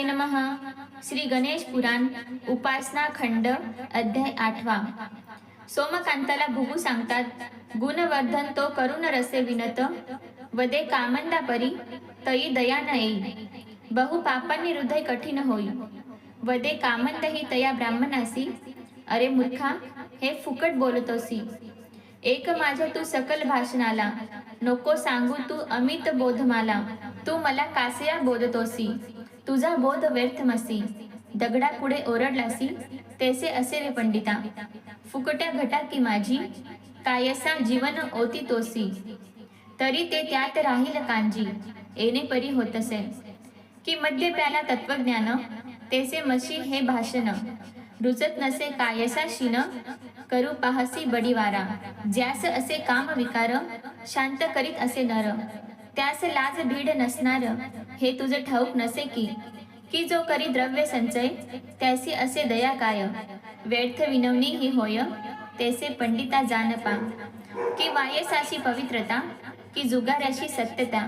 गणेशाय नमः। श्री गणेश पुराण उपासना खंड अध्याय 8। सोमकांताला भुगू सांगतात, गुणवर्धन तो करुण रसे विनत, वदे कामंदा परी तई दया न येई। बहु पापांनी हृदय कठीण होई, वदे कामंद ही तया ब्राह्मणासी। अरे मूर्खा, हे फुकट बोलतोसी। एक माझ्या तू सकल भाषणाला, नको सांगू तू अमित बोधमाला। तू मला कासया बोधतोसी, तुझा बोध व्यर्थमसी। दगडा पुढे ओरडलासी, तेसे असे रे पंडिता। फुकट्या घटा की माझी, कायसा जीवन ओतितोसी। तरी ते त्यात राहील कांजी, येणे परी होतसे। की मध्य प्याला तत्वज्ञान, तेसे मशी हे भाषण। रुचत नसे कायसा शीन, करू पाहसी बडीवारा। ज्यास असे काम विकार, शांत करीत असे नर। त्यास लाज भीड नसणार, हे तुझे ठाऊक नसे की जो करी द्रव्य संचय, त्यासी असे दया काय। व्यर्थ विनवणी ही होय, तेसे पंडिता जाण पा। की वायसाशी पवित्रता, की जुगाराशी सत्यता।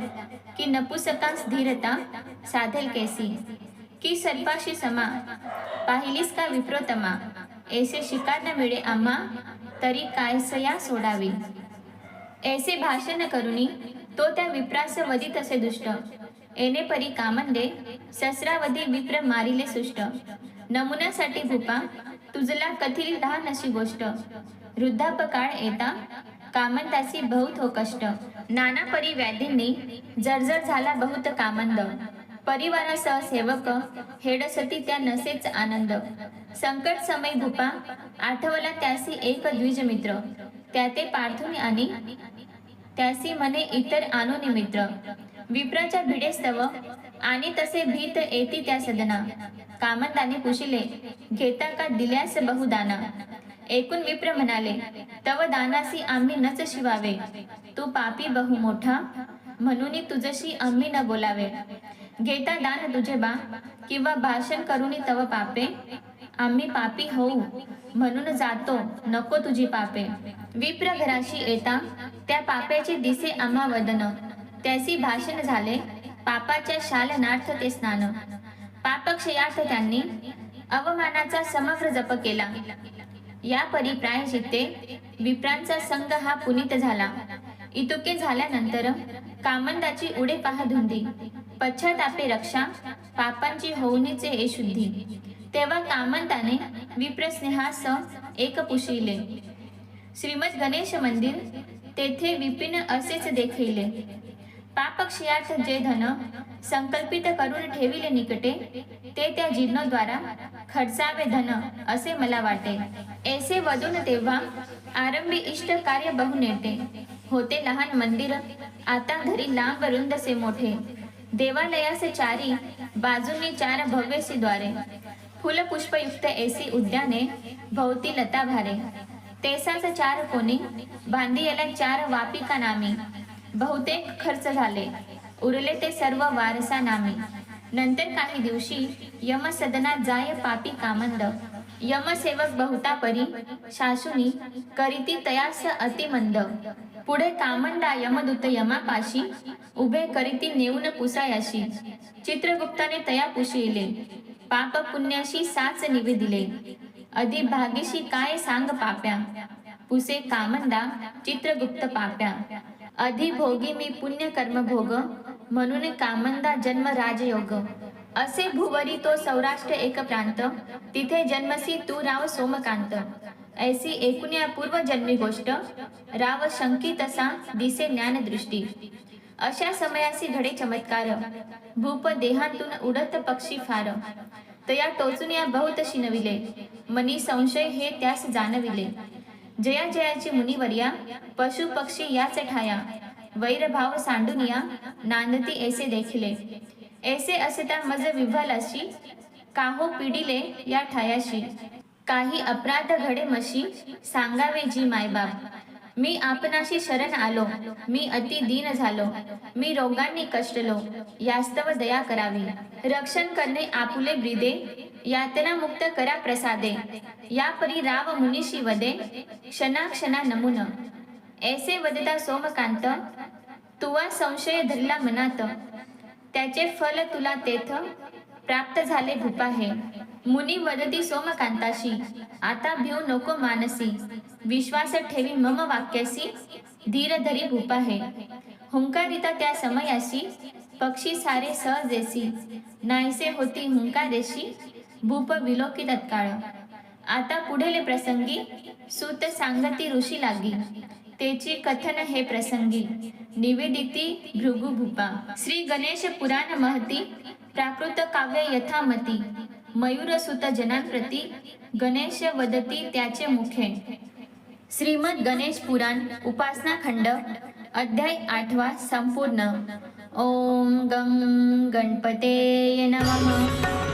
की नपुसकांस धीरता, साधेल कैसी। की सर्पाशी समा, पाहिलीस का विप्रोतमा। ऐसे शिकार न मिळे आम्हा, तरी कायसया सोडावी। ऐसे भाषण करुनी, तो त्या विप्रास वदित असे दुष्ट। येणे परी कामंदे, ससरावधी विप्र मारिले सुष्ट। नमुन्यासाठी भूपा, तुझला कथिली लहान अशी गोष्ट। वृद्धापकाळ येता, कामंदासी बहुत हो कष्ट। नाना परी व्याधींनी, जर्जर झाला बहुत कामंद। परिवारासह सेवक, हेडसती त्या नसेच आनंद। संकट समय भूपा, आठवला त्यासी एक द्विज मित्र। त्याते पार्थून आणि, त्यासी म्हणे इतर आणून मित्र। विप्राच्या भिडेस्तव, आणि तसे भीत येती त्या सदना। कामंदाने पुशिले, घेता का दिल्यास बहुदाना। एकूण विप्र म्हणाले, तव दानासी आम्ही नच शिवावे। तू पापी बहु मोठा, म्हणून तुझशी आम्ही न बोलावे। घेता दान तुझे बा, किंवा भाषण करुनी तव पापे। आम्ही पापी होऊ, म्हणून जातो नको तुझी पापे। विप्र घराशी येता, त्या पाप्याचे दिसे आम्हा वदन। त्यासी भाषण झाले, पापाच्या शालनार्थ ते स्नान। पापक्षयार्थ त्यांनी, अवमानाचा समग्र जप केला। या परी प्रायश्चित्ते, विप्रांचा संग हा पुनीत झाला। इतुके झाल्यानंतर, कामंदाची उडे पहा धुंदी। पश्चातापे रक्षा, पापांची होऊनीचे हे शुद्धी। तेव्हा कामंदाने विप्रस्नेहास एक पुशिले। श्रीमद गणेश मंदिर, तेथे विपिन असेच देखिले। पापक्षयार्थ जे धन, संकल्पित करून ठेविले निकटे। ते त्या जीर्णोद्वारा, खर्चावे धन असे मला वाटे। ऐसे वदून तेव्हा, आरंभी इष्ट कार्य बहु नेटे। होते लहान मंदिर, आता धरी लांब रुंदसे मोठे। देवालयास चारी, बाजूंनी चार भव्यसी द्वारे। फुलपुष्पयुक्त ऐसी उद्याने, भोवती लता भारे। तेसाच चार कोणी, बांधियाला चार वापिका नामी। बहुतेक खर्च झाले, उरले ते सर्व वारसा नामी। नंतर काही दिवशी, यमसदनात जाय पापी कामंद। यमसेवक बहुता परी, शासुनी करीती तयास अतिमंद। पुढे कामंदा यमदूत यमापाशी, उभे करीती नेऊन पुसायाशी। चित्रगुप्ताने तया पुशिले, पाप पुण्याशी साच निवेदिले। अधि भागीशी काय सांग पाप्या, पुसे कामंदा चित्रगुप्त पाप्या। अधि भोगी मी पुण्य कर्म भोग, म्हणून कामंदा जन्म राजयोग। असे भुवरी तो सौराष्ट्र एक प्रांत, तिथे जन्मसी तू राव सोमकांत। ऐसी ऐकुन्या पूर्वजन्मी गोष्ट, राव शंकी तसा दिसे ज्ञानदृष्टी। अशा समयासी घडे चमत्कार, भूप देहांतून उडत पक्षी फार। तया टोचून या बहुत शिनविले, मनी संशय हे त्यास जाणविले। जया जयाची मुनिवर्या, पशु पक्षी याच ठाया। वैरभाव सांडुनिया, नांदती ऐसे देखिले। ऐसे असता मज विव्हलाशी, काहो पिडिले या ठायाशी। काही अपराध घडे मशी, सांगावे जी मायबाप। मी आपणाशी शरण आलो, मी अति दीन झालो। मी रोगांनी कष्टलो, यास्तव दया करावी। रक्षण करणे आपुले ब्रिदे, यातना मुक्त करा प्रसादे। या परी राव मुनीशी वदे, क्षणाक्षणा नमुन। ऐसे वदता सोमकांत, तुवा संशय धरला मनात। त्याचे फल तुला तेथ, प्राप्त झाले भूपा हे. मुनी वदती सोमकांताशी, आता भिऊ नको मानसी. विश्वास ठेवी मम वाक्यासी, धीर धरी भूपा हे. हुंकारिता त्या समयाशी, पक्षी सारे सहजेसी. नाहीसे होती हुंकारेशी, भूप विलोकी तत्काळ. आता पुढील प्रसंगी, सूत सांगती ऋषी लागी. तेची कथन हे प्रसंगी, निवेदिती भृगु भूपा. श्री गणेश पुराण महती, प्राकृत काव्य यथामती. मयूर सुत जनांप्रती, गणेश वदती त्याचे मुखे. श्रीमद गणेश पुराण उपासना खंड अध्याय 8 संपूर्ण. ओम गं गणपतेय नमः.